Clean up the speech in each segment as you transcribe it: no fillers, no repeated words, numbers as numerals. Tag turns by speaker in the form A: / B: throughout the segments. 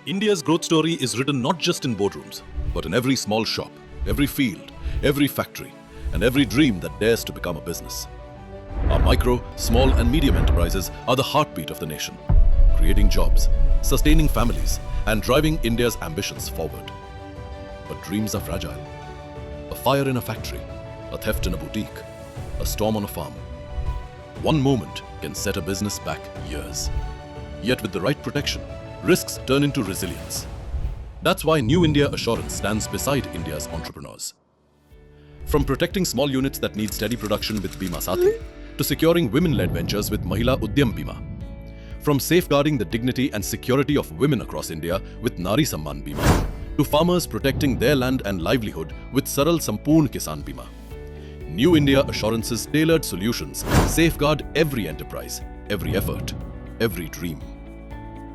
A: India's growth story is written not just in boardrooms, but in every small shop, every field, every factory, and every dream that dares to become a business. Our micro, small and medium enterprises are the heartbeat of the nation, creating jobs, sustaining families, and driving India's ambitions forward. But dreams are fragile. A fire in a factory, a theft in a boutique, a storm on a farm. One moment can set a business back years. Yet with the right protection, risks turn into resilience. That's why New India Assurance stands beside India's entrepreneurs. From protecting small units that need steady production with Bima Sathi, to securing women-led ventures with Mahila Udyam Bima. From safeguarding the dignity and security of women across India with Nari Samman Bima, to farmers protecting their land and livelihood with Saral Sampoorn Kisan Bima. New India Assurance's tailored solutions safeguard every enterprise, every effort, every dream.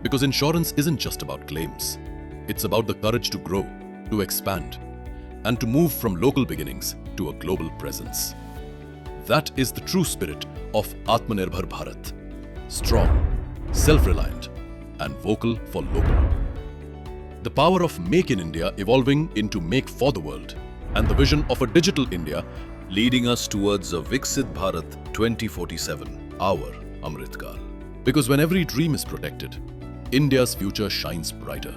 A: Because insurance isn't just about claims. It's about the courage to grow, to expand, and to move from local beginnings to a global presence. That is the true spirit of Atmanirbhar Bharat. Strong, self-reliant, and vocal for local. The power of Make in India evolving into Make for the World, and the vision of a digital India leading us towards a Viksit Bharat 2047, our Amritkal. Because when every dream is protected, India's future shines brighter.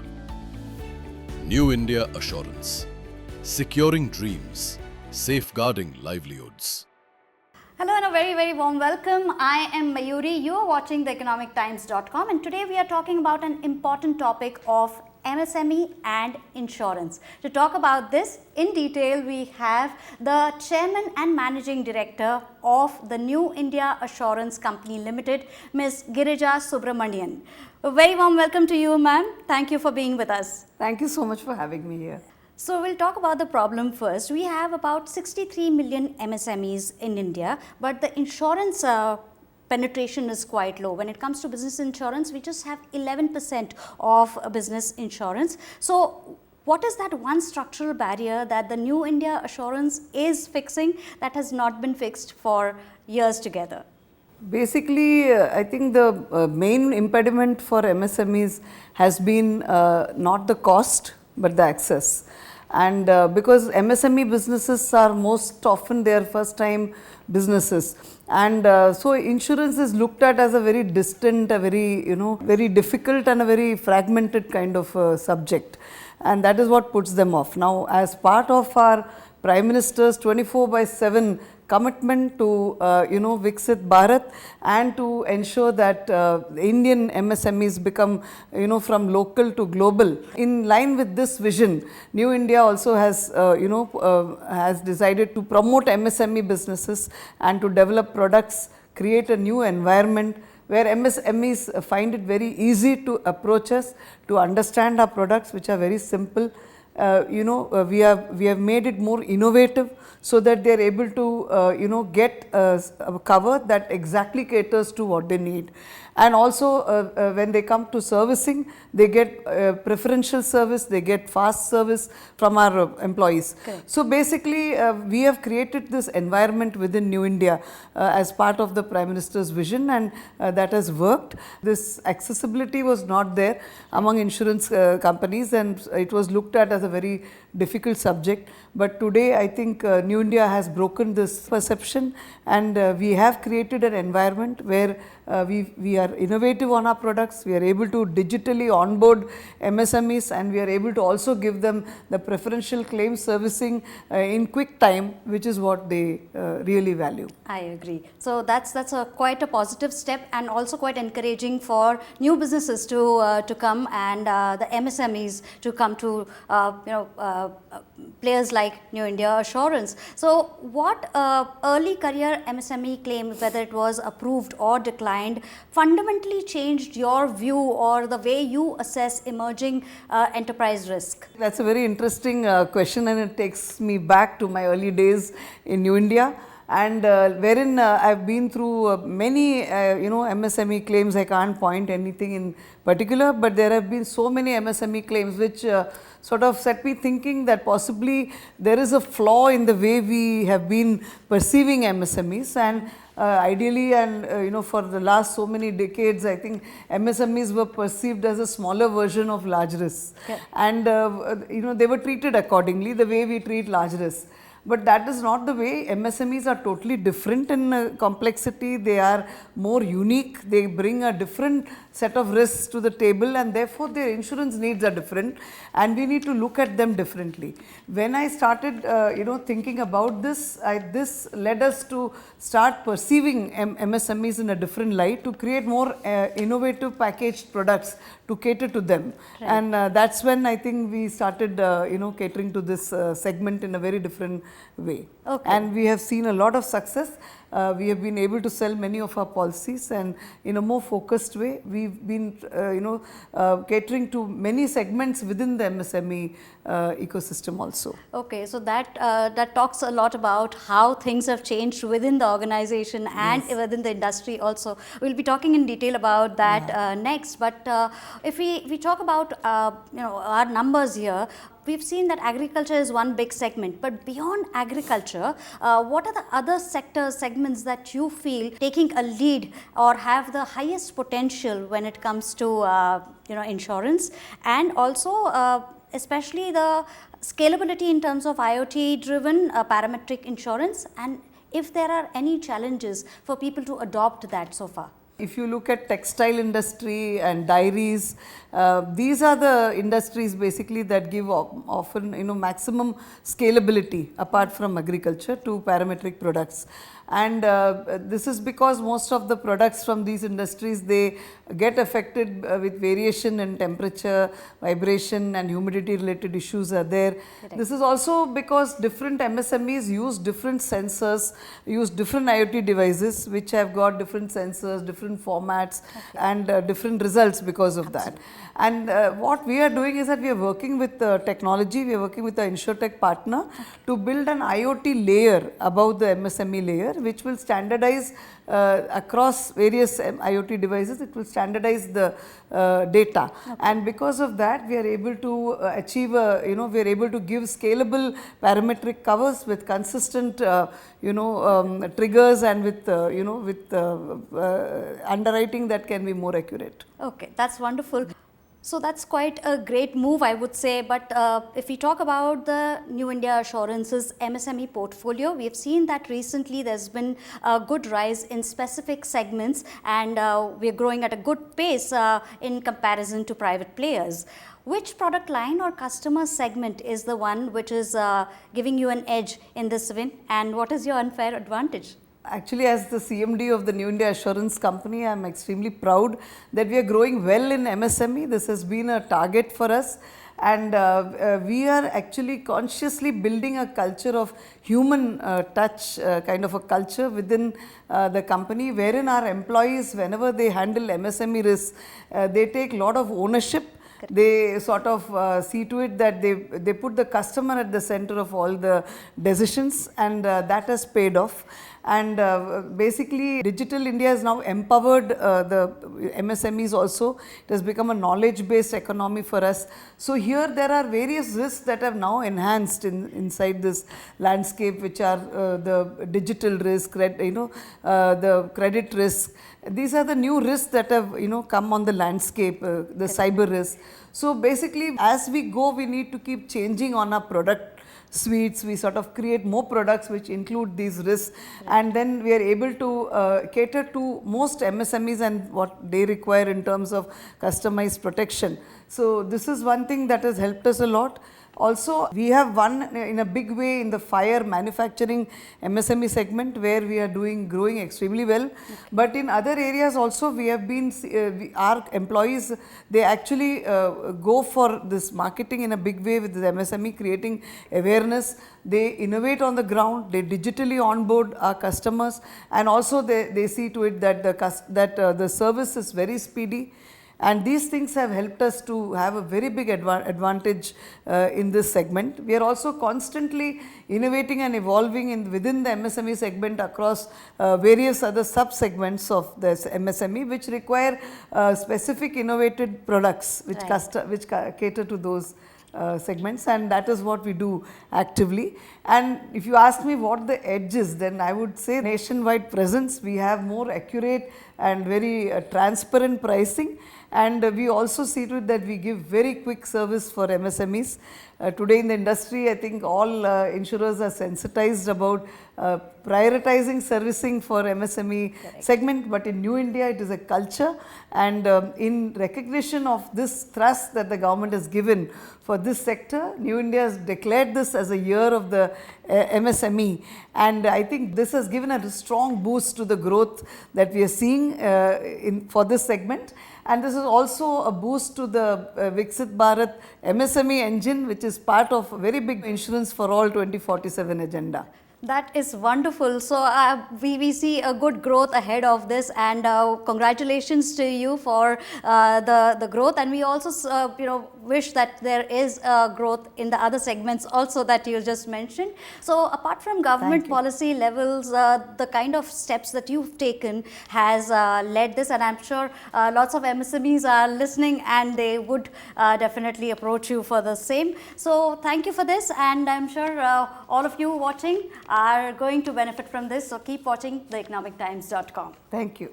A: New India Assurance. Securing dreams, safeguarding livelihoods.
B: Hello and a very, very warm welcome. I am Mayuri. You are watching theeconomictimes.com, and today we are talking about an important topic of MSME and insurance. To talk about this in detail, we have the Chairman and Managing Director of the New India Assurance Company Limited, Ms. Girija Subramanian. A very warm welcome to you, ma'am. Thank you for being with us.
C: Thank you so much for having me here.
B: So we'll talk about the problem first. We have about 63 million MSMEs in India, but the insurance penetration is quite low. When it comes to business insurance, we just have 11% of business insurance. So what is that one structural barrier that the New India Assurance is fixing that has not been fixed for years together?
C: Basically, I think the main impediment for MSMEs has been not the cost, but the access. And because MSME businesses are most often their first time businesses, and so insurance is looked at as a very distant, a very very difficult and a very fragmented kind of subject, and that is what puts them off. Now, as part of our Prime Minister's 24/7 commitment to Viksit Bharat and to ensure that Indian MSMEs become from local to global. In line with this vision, New India also has has decided to promote MSME businesses and to develop products, create a new environment where MSMEs find it very easy to approach us, to understand our products, which are very simple. We have made it more innovative so that they are able to get a cover that exactly caters to what they need. And also when they come to servicing, they get preferential service, they get fast service from our employees. Okay. So basically we have created this environment within New India as part of the Prime Minister's vision, and that has worked. This accessibility was not there among insurance companies, and it was looked at as a very difficult subject. But today I think New India has broken this perception, and we have created an environment where we are innovative on our products, we are able to digitally onboard MSMEs, and we are able to also give them the preferential claim servicing in quick time, which is what they really value.
B: I agree. So that's quite a positive step, and also quite encouraging for new businesses to come, and the MSMEs to come to players like New India Assurance. So what early career MSME claim, whether it was approved or declined, fundamentally changed your view or the way you assess emerging enterprise risk?
C: That's a very interesting question, and it takes me back to my early days in New India, and wherein I've been through many MSME claims. I can't point anything in particular, but there have been so many MSME claims which sort of set me thinking that possibly there is a flaw in the way we have been perceiving MSMEs, and ideally, and for the last so many decades, I think MSMEs were perceived as a smaller version of large risks, and they were treated accordingly, the way we treat large risks. But that is not the way. MSMEs are totally different in complexity. They are more unique. They bring a different set of risks to the table, and therefore their insurance needs are different, and we need to look at them differently. When I started thinking about this, this led us to start perceiving MSMEs in a different light, to create more innovative packaged products to cater to them. Right. And that's when I think we started catering to this segment in a very different way. Okay. And we have seen a lot of success. We have been able to sell many of our policies, and in a more focused way, we've been catering to many segments within the MSME ecosystem also. Okay,
B: so that talks a lot about how things have changed within the organization and within the industry also. We'll be talking in detail about that next. But if we talk about our numbers here, we've seen that agriculture is one big segment, but beyond agriculture, what are the other segments that you feel taking a lead or have the highest potential when it comes to insurance, and also especially the scalability in terms of IoT driven parametric insurance, and if there are any challenges for people to adopt that so far?
C: If you look at textile industry and dairies, these are the industries basically that give often maximum scalability apart from agriculture to parametric products. And this is because most of the products from these industries, they get affected with variation in temperature, vibration and humidity related issues are there. Correct. This is also because different MSMEs use different sensors, use different IoT devices which have got different sensors, different formats, and different results because of that. And what we are doing is that we are working with technology, we are working with an InsurTech partner to build an IoT layer above the MSME layer, which will standardize across various IoT devices. It will standardize the data, and because of that we are able to achieve we are able to give scalable parametric covers with consistent triggers, and with underwriting that can be more accurate.
B: Okay, that's wonderful. So that's quite a great move, I would say. But if we talk about the New India Assurance's MSME portfolio, we have seen that recently there's been a good rise in specific segments, and we're growing at a good pace in comparison to private players. Which product line or customer segment is the one which is giving you an edge in this win, and what is your unfair advantage?
C: Actually, as the CMD of the New India Assurance Company, I am extremely proud that we are growing well in MSME. This has been a target for us, and we are actually consciously building a culture of human touch, kind of a culture within the company, wherein our employees, whenever they handle MSME risks, they take a lot of ownership. They sort of see to it that they put the customer at the center of all the decisions, and that has paid off. And basically, Digital India has now empowered the MSMEs also. It has become a knowledge-based economy for us. So here there are various risks that have now enhanced inside this landscape, which are the digital risk, the credit risk. These are the new risks that have come on the landscape, the cyber risk. So basically, as we go, we need to keep changing on our product suites. We sort of create more products which include these risks, and then we are able to cater to most MSMEs and what they require in terms of customized protection. So this is one thing that has helped us a lot. Also, we have won in a big way in the fire manufacturing MSME segment, where we are growing extremely well. Okay. But in other areas also, we have been, our employees, they actually go for this marketing in a big way with the MSME, creating awareness. They innovate on the ground, they digitally onboard our customers, and also they see to it that the service is very speedy. And these things have helped us to have a very big advantage in this segment. We are also constantly innovating and evolving within the MSME segment across various other sub-segments of this MSME, which require specific innovated products which, which cater to those segments, and that is what we do actively. And if you ask me what the edge is, then I would say nationwide presence. We have more accurate and very transparent pricing, and we also see to it that we give very quick service for MSMEs. Today in the industry, I think all insurers are sensitized about prioritizing servicing for MSME segment, but in New India it is a culture, and in recognition of this thrust that the government has given for this sector, New India has declared this as a year of the MSME, and I think this has given a strong boost to the growth that we are seeing for this segment. And this is also a boost to the Viksit Bharat MSME engine, which is part of a very big Insurance for All 2047 agenda.
B: That is wonderful. So we see a good growth ahead of this, and congratulations to you for the growth. And we also wish that there is growth in the other segments also that you just mentioned. So apart from government policy levels, the kind of steps that you've taken has led this, and I'm sure lots of MSMEs are listening and they would definitely approach you for the same. So thank you for this, and I'm sure all of you watching are going to benefit from this. So keep watching theeconomictimes.com.
C: Thank you.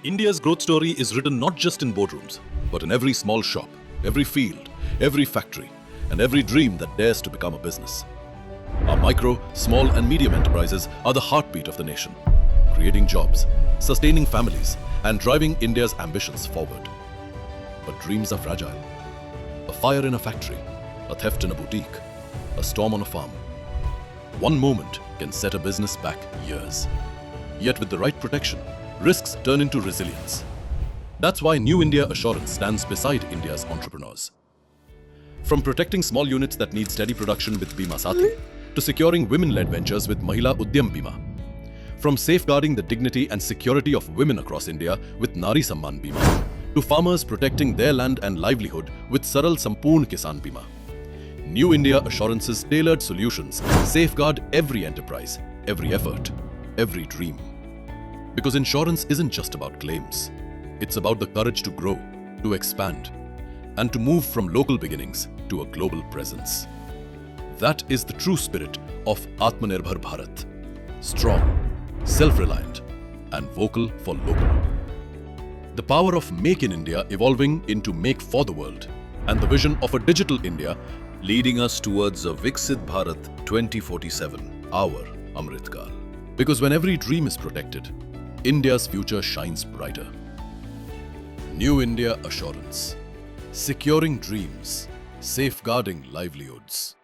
A: India's growth story is written not just in boardrooms, but in every small shop, every field, every factory, and every dream that dares to become a business. Our micro, small and medium enterprises are the heartbeat of the nation, creating jobs, sustaining families, and driving India's ambitions forward. But dreams are fragile. A fire in a factory, a theft in a boutique, a storm on a farm. One moment can set a business back years. Yet with the right protection, risks turn into resilience. That's why New India Assurance stands beside India's entrepreneurs. From protecting small units that need steady production with Bima Saathi, to securing women-led ventures with Mahila Udyam Bima. From safeguarding the dignity and security of women across India with Nari Samman Bima, to farmers protecting their land and livelihood with Saral Sampoorn Kisan Bima. New India Assurance's tailored solutions safeguard every enterprise, every effort, every dream. Because insurance isn't just about claims. It's about the courage to grow, to expand, and to move from local beginnings to a global presence. That is the true spirit of Atmanirbhar Bharat. Strong, self-reliant, and vocal for local. The power of Make in India evolving into Make for the World, and the vision of a digital India leading us towards a Viksit Bharat 2047, our Amritkal. Because when every dream is protected, India's future shines brighter. New India Assurance, securing dreams, safeguarding livelihoods.